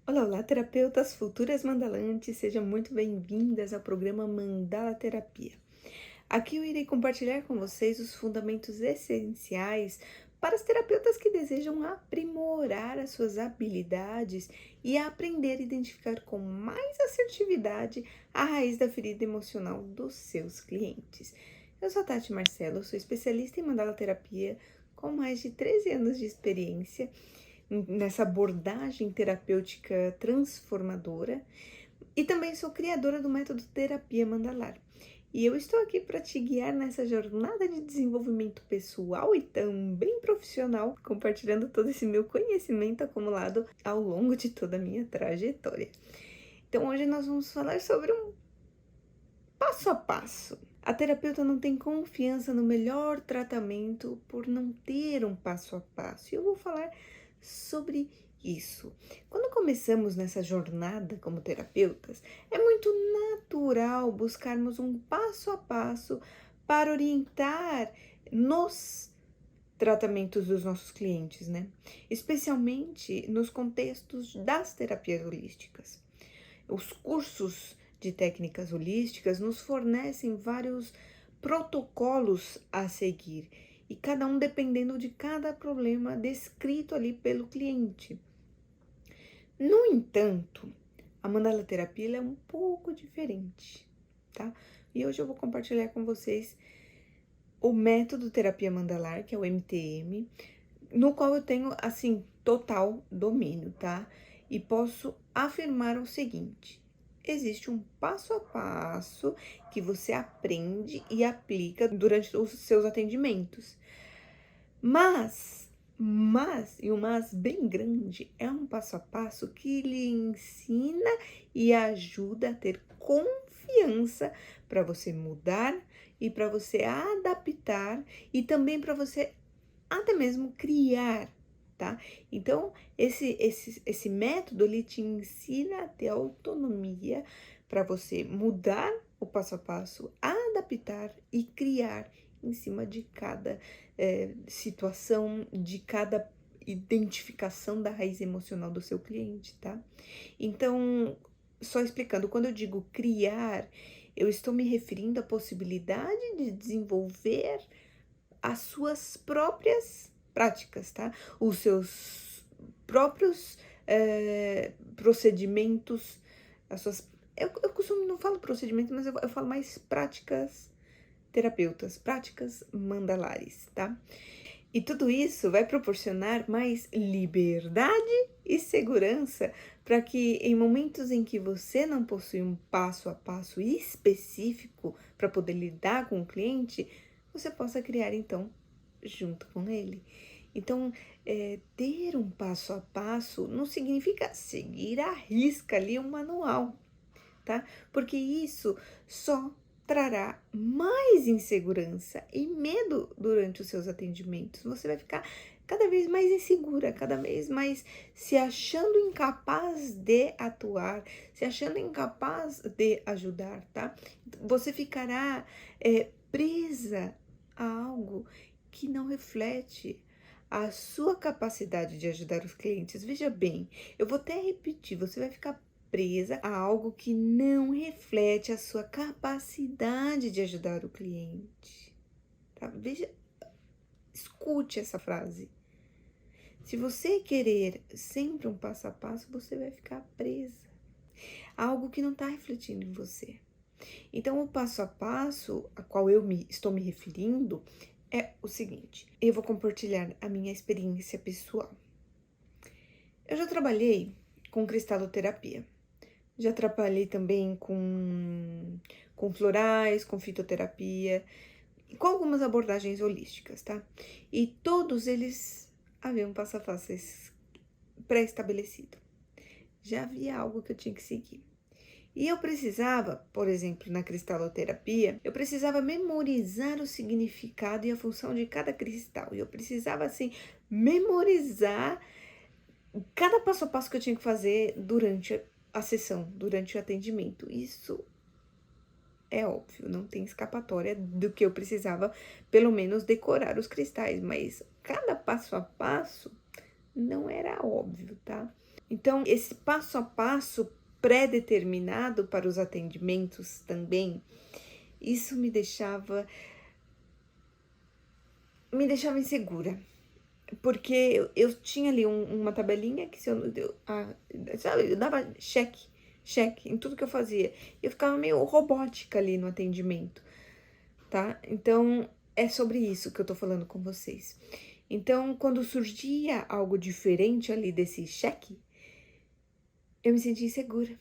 Olá, olá, terapeutas futuras mandalantes, sejam muito bem-vindas ao programa Mandala Terapia. Aqui eu irei compartilhar com vocês os fundamentos essenciais para os terapeutas que desejam aprimorar as suas habilidades e aprender a identificar com mais assertividade a raiz da ferida emocional dos seus clientes. Eu sou a Tati Marcelo, sou especialista em Mandala Terapia com mais de 13 anos de experiência nessa abordagem terapêutica transformadora e também sou criadora do método Terapia Mandalar. E eu estou aqui para te guiar nessa jornada de desenvolvimento pessoal e também profissional, compartilhando todo esse meu conhecimento acumulado ao longo de toda a minha trajetória. Então hoje nós vamos falar sobre um passo a passo. A terapeuta não tem confiança no melhor tratamento por não ter um passo a passo. E eu vou falar sobre isso. Quando começamos nessa jornada como terapeutas, é muito natural buscarmos um passo a passo para orientar nos tratamentos dos nossos clientes, né? Especialmente nos contextos das terapias holísticas. Os cursos de técnicas holísticas nos fornecem vários protocolos a seguir, e cada um dependendo de cada problema descrito ali pelo cliente. No entanto, a mandala terapia é um pouco diferente, tá? E hoje eu vou compartilhar com vocês o método terapia mandalar, que é o MTM, no qual eu tenho, assim, total domínio, tá? E posso afirmar o seguinte: existe um passo a passo que você aprende e aplica durante os seus atendimentos. E um mas bem grande, é um passo a passo que lhe ensina e ajuda a ter confiança para você mudar e para você adaptar e também para você até mesmo criar, tá? Então, esse método, ele te ensina a ter autonomia para você mudar o passo a passo, adaptar e criar em cima de cada situação, de cada identificação da raiz emocional do seu cliente, tá? Então, só explicando, quando eu digo criar, eu estou me referindo à possibilidade de desenvolver as suas próprias práticas, tá? Os seus próprios procedimentos, as suas. Eu costumo, não falo procedimento, mas eu falo mais práticas terapeutas, práticas mandalares, tá? E tudo isso vai proporcionar mais liberdade e segurança para que em momentos em que você não possui um passo a passo específico para poder lidar com o cliente, você possa criar então junto com ele. Então, ter um passo a passo não significa seguir à risca ali um manual, tá? Porque isso só trará mais insegurança e medo durante os seus atendimentos. Você vai ficar cada vez mais insegura, cada vez mais se achando incapaz de atuar, se achando incapaz de ajudar, tá? Você ficará presa a algo que não reflete a sua capacidade de ajudar os clientes. Veja bem, eu vou até repetir, você vai ficar presa a algo que não reflete a sua capacidade de ajudar o cliente, tá? Veja, escute essa frase. Se você querer sempre um passo a passo, você vai ficar presa a algo que não está refletindo em você. Então, o passo a passo a qual estou me referindo é o seguinte: eu vou compartilhar a minha experiência pessoal. Eu já trabalhei com cristaloterapia. Já trabalhei também com florais, com fitoterapia, e com algumas abordagens holísticas, tá? E todos eles haviam passo a passo pré-estabelecido. Já havia algo que eu tinha que seguir. E eu precisava, por exemplo, na cristaloterapia, eu precisava memorizar o significado e a função de cada cristal. E eu precisava, assim, memorizar cada passo a passo que eu tinha que fazer durante a sessão, durante o atendimento. Isso é óbvio, não tem escapatória do que eu precisava, pelo menos, decorar os cristais, mas cada passo a passo não era óbvio, tá? Então, esse passo a passo pré-determinado para os atendimentos também, isso me deixava insegura, porque eu tinha ali uma tabelinha que se sabe, eu dava cheque em tudo que eu fazia. Eu ficava meio robótica ali no atendimento, tá? Então, é sobre isso que eu tô falando com vocês. Então, quando surgia algo diferente ali desse cheque, eu me sentia insegura.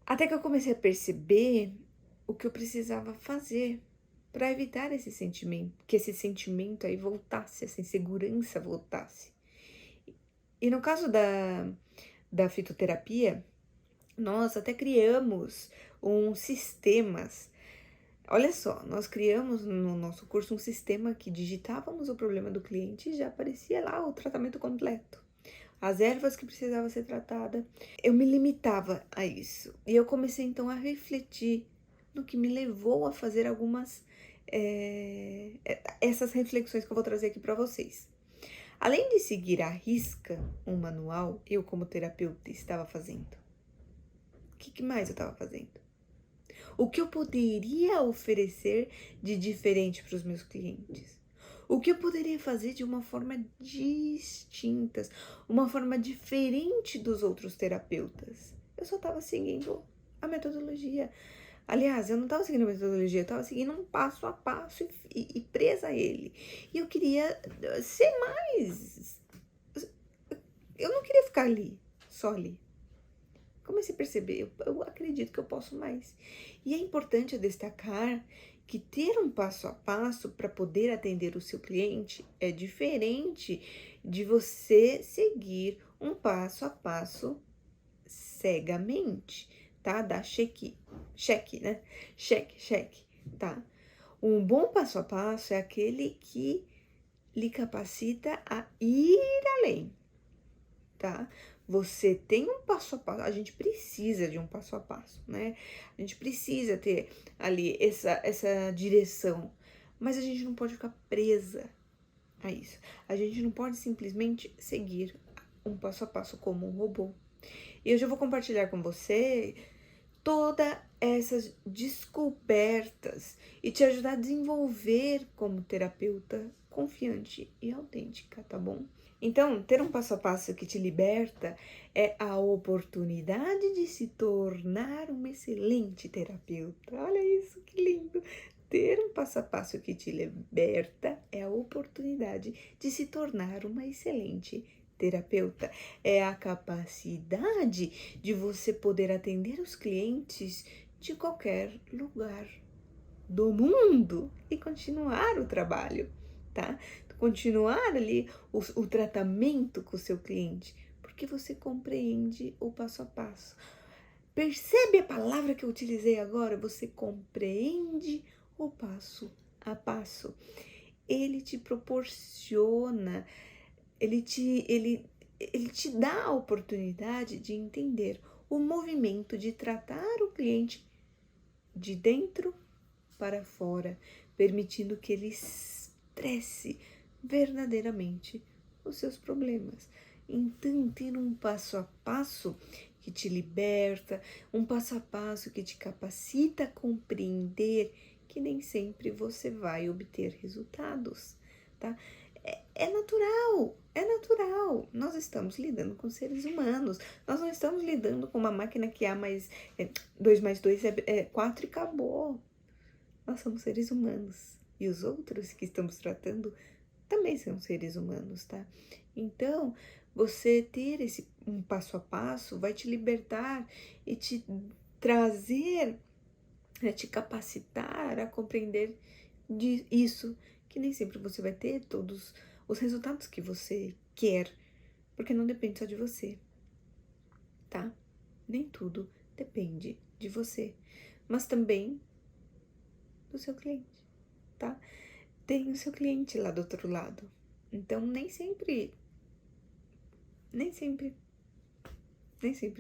Até que eu comecei a perceber o que eu precisava fazer para evitar esse sentimento, que esse sentimento aí voltasse, essa insegurança voltasse. E no caso da fitoterapia, nós até criamos uns sistemas. Olha só, nós criamos no nosso curso um sistema que digitávamos o problema do cliente e já aparecia lá o tratamento completo. As ervas que precisavam ser tratadas. Eu me limitava a isso. E eu comecei então a refletir no que me levou a fazer essas reflexões que eu vou trazer aqui para vocês. Além de seguir à risca um manual, eu como terapeuta estava fazendo. O que mais eu estava fazendo? O que eu poderia oferecer de diferente para os meus clientes? O que eu poderia fazer de uma forma distinta, uma forma diferente dos outros terapeutas? Eu só estava seguindo a metodologia. Aliás, eu não estava seguindo a metodologia, eu estava seguindo um passo a passo e presa a ele. E eu queria ser mais. Eu não queria ficar ali, só ali. Comecei a perceber, eu acredito que eu posso mais. E é importante destacar que ter um passo a passo para poder atender o seu cliente é diferente de você seguir um passo a passo cegamente, tá? Dá cheque, né? Cheque, tá? Um bom passo a passo é aquele que lhe capacita a ir além, tá? Você tem um passo a passo, a gente precisa de um passo a passo, né? A gente precisa ter ali essa direção, mas a gente não pode ficar presa a isso. A gente não pode simplesmente seguir um passo a passo como um robô. E eu já vou compartilhar com você todas essas descobertas e te ajudar a desenvolver como terapeuta confiante e autêntica, tá bom? Então, ter um passo a passo que te liberta é a oportunidade de se tornar uma excelente terapeuta. Olha isso, que lindo! Ter um passo a passo que te liberta é a oportunidade de se tornar uma excelente terapeuta. É a capacidade de você poder atender os clientes de qualquer lugar do mundo e continuar o trabalho, tá? Continuar ali o tratamento com o seu cliente, porque você compreende o passo a passo. Percebe a palavra que eu utilizei agora? Você compreende o passo a passo. Ele te proporciona, ele te dá a oportunidade de entender o movimento de tratar o cliente de dentro para fora, permitindo que ele expresse verdadeiramente os seus problemas. Então, ter um passo a passo que te liberta, um passo a passo que te capacita a compreender que nem sempre você vai obter resultados, tá? É natural, é natural. Nós estamos lidando com seres humanos. Nós não estamos lidando com uma máquina que A mais 2 mais 2 é 4 e acabou. Nós somos seres humanos. E os outros que estamos tratando também são seres humanos, tá? Então, você ter um passo a passo vai te libertar e te trazer, te capacitar a compreender isso, que nem sempre você vai ter todos os resultados que você quer, porque não depende só de você, tá? Nem tudo depende de você, mas também do seu cliente, tá? Tem o seu cliente lá do outro lado. Então, nem sempre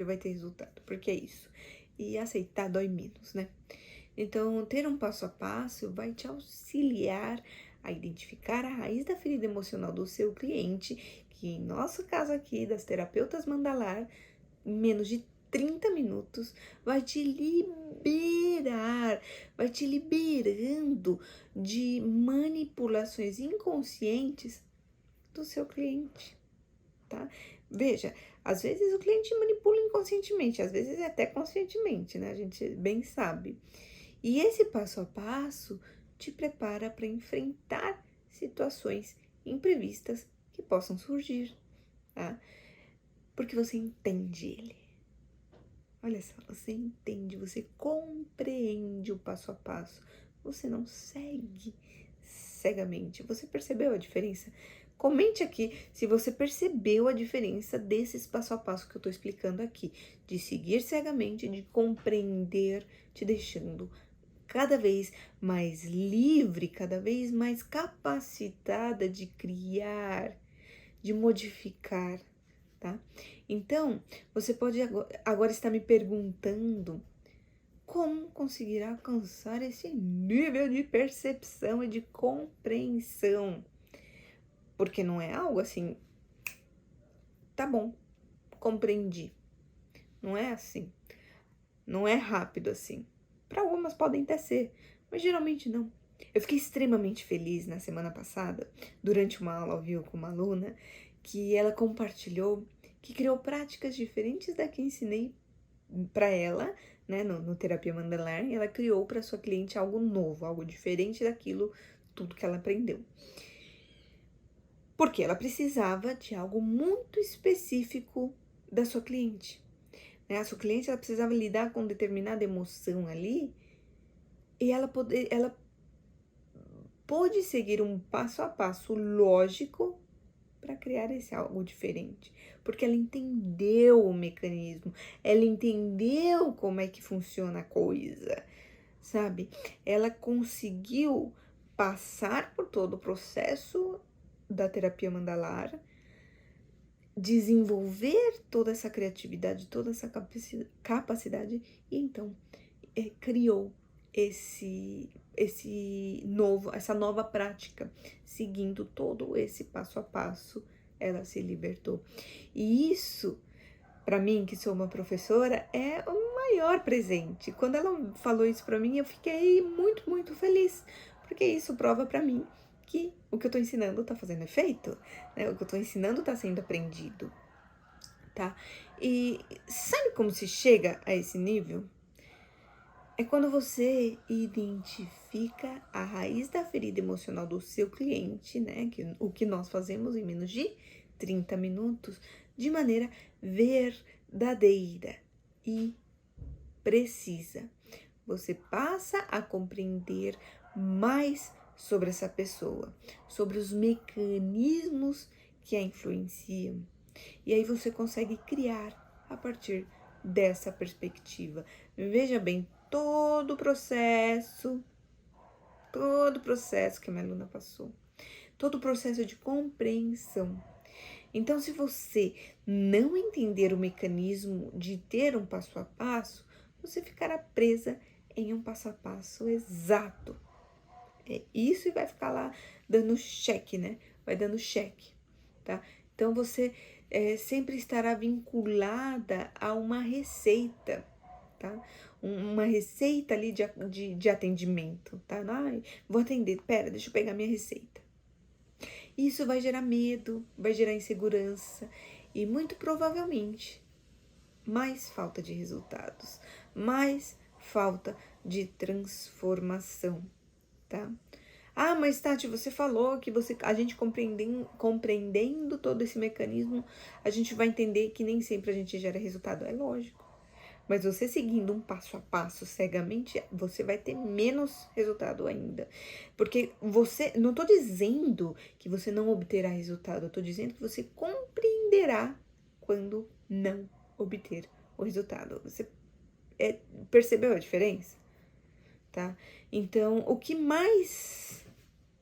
vai ter resultado, porque é isso. E aceitar dói menos, né? Então, ter um passo a passo vai te auxiliar a identificar a raiz da ferida emocional do seu cliente, que em nosso caso aqui, das terapeutas Mandalar, em menos de 30 minutos, vai te liberar, vai te liberando de manipulações inconscientes do seu cliente, tá? Veja, às vezes o cliente manipula inconscientemente, às vezes até conscientemente, né? A gente bem sabe. E esse passo a passo te prepara para enfrentar situações imprevistas que possam surgir, tá? Porque você entende ele. Olha só, você entende, você compreende o passo a passo. Você não segue cegamente. Você percebeu a diferença? Comente aqui se você percebeu a diferença desses passo a passo que eu tô explicando aqui. De seguir cegamente, de compreender, te deixando cada vez mais livre, cada vez mais capacitada de criar, de modificar, tá? Então, você pode agora estar me perguntando como conseguir alcançar esse nível de percepção e de compreensão. Porque não é algo assim, tá bom, compreendi. Não é assim. Não é rápido assim. Para algumas podem até ser, mas geralmente não. Eu fiquei extremamente feliz na semana passada, durante uma aula ao vivo com uma aluna, que ela compartilhou que criou práticas diferentes da que ensinei para ela, né, no Terapia Mandalar, e ela criou para sua cliente algo novo, algo diferente daquilo, tudo que ela aprendeu. Porque ela precisava de algo muito específico da sua cliente. Né? A sua cliente ela precisava lidar com determinada emoção ali e ela pôde seguir um passo a passo lógico para criar esse algo diferente, porque ela entendeu o mecanismo, ela entendeu como é que funciona a coisa, sabe? Ela conseguiu passar por todo o processo da terapia mandalar, desenvolver toda essa criatividade, toda essa capacidade e então criou essa nova prática, seguindo todo esse passo a passo, ela se libertou. E isso, para mim, que sou uma professora, é o maior presente. Quando ela falou isso para mim, eu fiquei muito, muito feliz, porque isso prova para mim que o que eu tô ensinando tá fazendo efeito, né? O que eu tô ensinando tá sendo aprendido, tá? E sabe como se chega a esse nível? É quando você identifica a raiz da ferida emocional do seu cliente, né? O que nós fazemos em menos de 30 minutos, de maneira verdadeira e precisa. Você passa a compreender mais sobre essa pessoa, sobre os mecanismos que a influenciam. E aí você consegue criar a partir dessa perspectiva. Veja bem, todo o processo que a minha aluna passou, todo o processo de compreensão. Então, se você não entender o mecanismo de ter um passo a passo, você ficará presa em um passo a passo exato. É isso e vai ficar lá dando cheque, né? Vai dando cheque, tá? Então, você sempre estará vinculada a uma receita, tá? Uma receita ali de atendimento, tá? Ai, vou atender, pera, deixa eu pegar minha receita. Isso vai gerar medo, vai gerar insegurança e muito provavelmente mais falta de resultados, mais falta de transformação, tá? Ah, mas Tati, você falou que a gente compreendendo todo esse mecanismo, a gente vai entender que nem sempre a gente gera resultado. É lógico. Mas você seguindo um passo a passo cegamente, você vai ter menos resultado ainda. Porque não tô dizendo que você não obterá resultado, eu tô dizendo que você compreenderá quando não obter o resultado. Você percebeu a diferença? Tá? Então, o que mais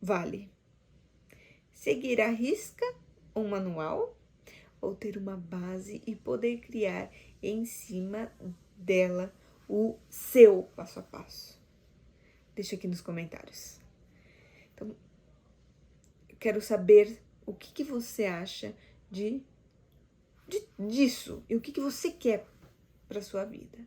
vale? Seguir à risca um manual ou ter uma base e poder criar em cima dela o seu passo a passo? Deixa aqui nos comentários. Então, quero saber o que você acha disso e o que você quer para sua vida.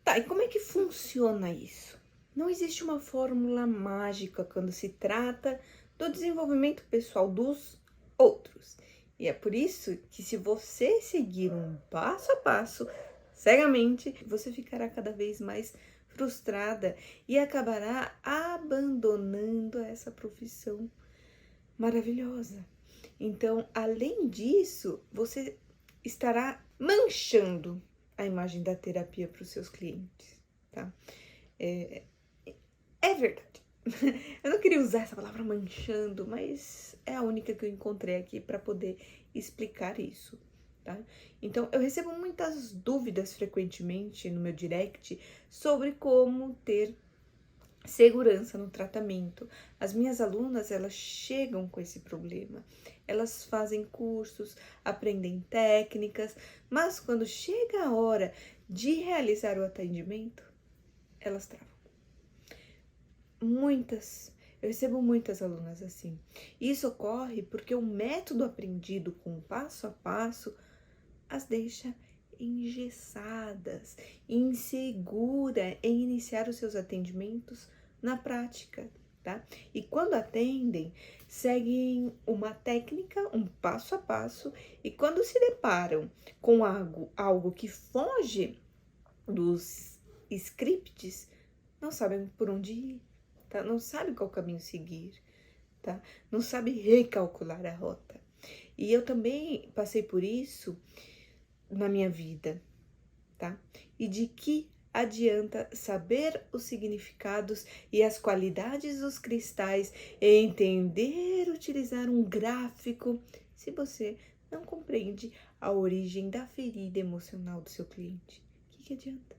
Tá, e como é que funciona isso? Não existe uma fórmula mágica quando se trata do desenvolvimento pessoal dos outros. E é por isso que, se você seguir um passo a passo cegamente, você ficará cada vez mais frustrada e acabará abandonando essa profissão maravilhosa. Então, além disso, você estará manchando a imagem da terapia para os seus clientes, tá? É verdade. Eu não queria usar essa palavra manchando, mas é a única que eu encontrei aqui para poder explicar isso, tá? Então, eu recebo muitas dúvidas frequentemente no meu direct sobre como ter segurança no tratamento. As minhas alunas, elas chegam com esse problema. Elas fazem cursos, aprendem técnicas, mas quando chega a hora de realizar o atendimento, elas travam. Eu recebo muitas alunas assim. Isso ocorre porque o método aprendido com o passo a passo as deixa engessadas, insegura em iniciar os seus atendimentos na prática, tá? E quando atendem, seguem uma técnica, um passo a passo, e quando se deparam com algo que foge dos scripts, não sabem por onde ir, tá? Não sabem qual caminho seguir, tá? Não sabem recalcular a rota. E eu também passei por isso na minha vida, tá? E de que adianta saber os significados e as qualidades dos cristais e entender utilizar um gráfico se você não compreende a origem da ferida emocional do seu cliente? O que adianta?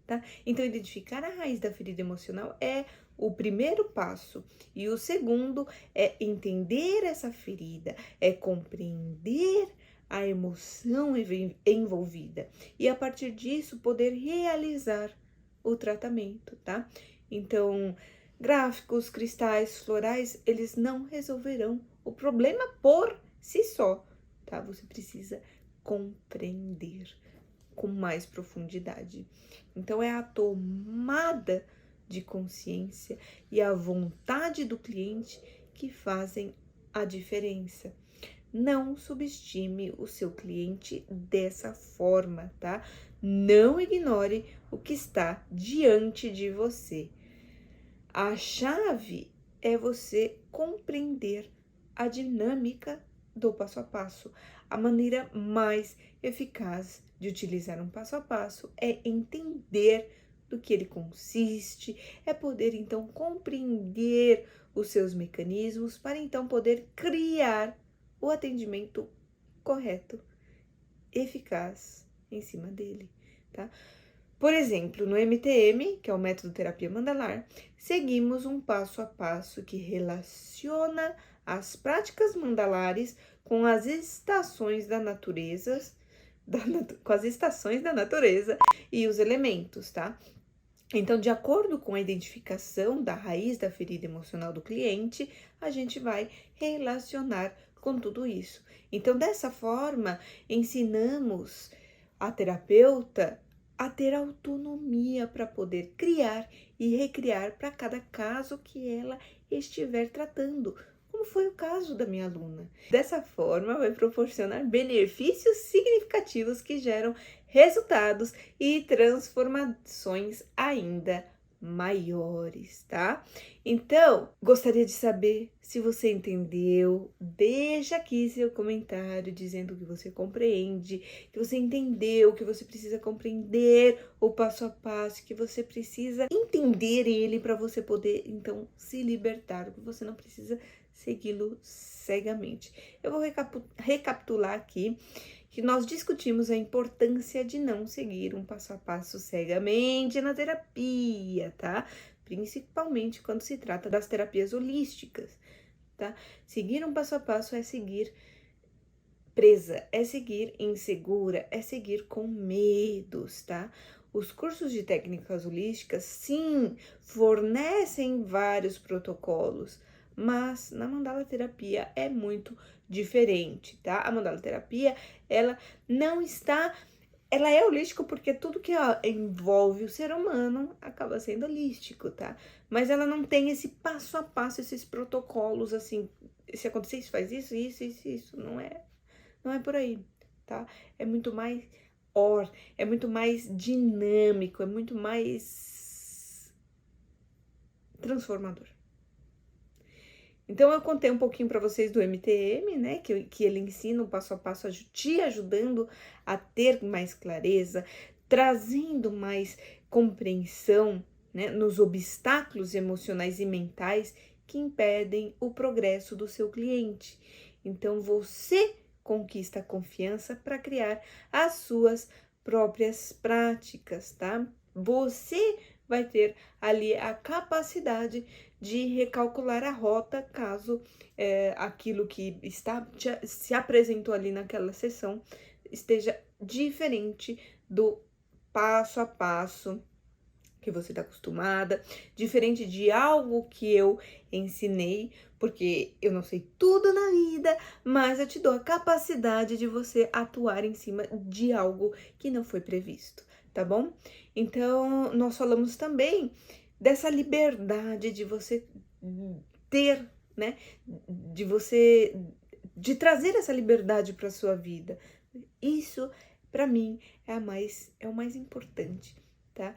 Tá? Então, identificar a raiz da ferida emocional é o primeiro passo. E o segundo é entender essa ferida, é compreender a emoção envolvida. E a partir disso, poder realizar o tratamento, tá? Então, gráficos, cristais, florais, eles não resolverão o problema por si só, tá? Você precisa compreender com mais profundidade. Então, é a tomada de consciência e a vontade do cliente que fazem a diferença. Não subestime o seu cliente dessa forma, tá? Não ignore o que está diante de você. A chave é você compreender a dinâmica do passo a passo. A maneira mais eficaz de utilizar um passo a passo é entender do que ele consiste, é poder então compreender os seus mecanismos para então poder criar o atendimento correto, eficaz em cima dele, tá? Por exemplo, no MTM, que é o método terapia mandalar, seguimos um passo a passo que relaciona as práticas mandalares com as estações da natureza, e os elementos, tá? Então, de acordo com a identificação da raiz da ferida emocional do cliente, a gente vai relacionar com tudo isso. Então, dessa forma, ensinamos a terapeuta a ter autonomia para poder criar e recriar para cada caso que ela estiver tratando, como foi o caso da minha aluna. Dessa forma, vai proporcionar benefícios significativos que geram resultados e transformações ainda maiores, tá? Então, gostaria de saber se você entendeu. Deixa aqui seu comentário dizendo que você compreende, que você entendeu, que você precisa compreender o passo a passo, que você precisa entender ele para você poder, então, se libertar, que você não precisa segui-lo cegamente. Eu vou recapitular aqui que nós discutimos a importância de não seguir um passo a passo cegamente na terapia, tá? Principalmente quando se trata das terapias holísticas, tá? Seguir um passo a passo é seguir presa, é seguir insegura, é seguir com medos, tá? Os cursos de técnicas holísticas, sim, fornecem vários protocolos, mas na mandala terapia é muito diferente, tá? A mandala terapia, ela não está, ela é holística porque tudo que envolve o ser humano acaba sendo holístico, tá? Mas ela não tem esse passo a passo, esses protocolos assim, se acontecer isso, faz isso, isso, não é por aí, tá? É muito mais é muito mais dinâmico, é muito mais transformador. Então eu contei um pouquinho para vocês do MTM, né, que ele ensina o passo a passo, te ajudando a ter mais clareza, trazendo mais compreensão, né, nos obstáculos emocionais e mentais que impedem o progresso do seu cliente. Então você conquista a confiança para criar as suas próprias práticas, tá? Você vai ter ali a capacidade de recalcular a rota caso aquilo que se apresentou ali naquela sessão esteja diferente do passo a passo que você está acostumada, diferente de algo que eu ensinei, porque eu não sei tudo na vida, mas eu te dou a capacidade de você atuar em cima de algo que não foi previsto, tá bom? Então, nós falamos também dessa liberdade de você ter, né, de trazer essa liberdade para sua vida. Isso, para mim, é o mais importante, tá?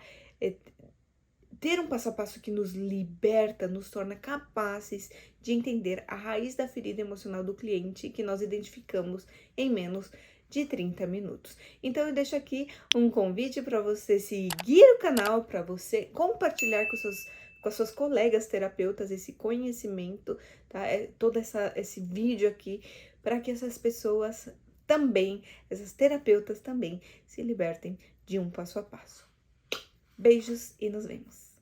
Ter um passo a passo que nos liberta, nos torna capazes de entender a raiz da ferida emocional do cliente que nós identificamos em menos de 30 minutos. Então eu deixo aqui um convite para você seguir o canal, para você compartilhar com as suas colegas terapeutas esse conhecimento, tá? Todo esse vídeo aqui, para que essas pessoas também, essas terapeutas também, se libertem de um passo a passo. Beijos e nos vemos!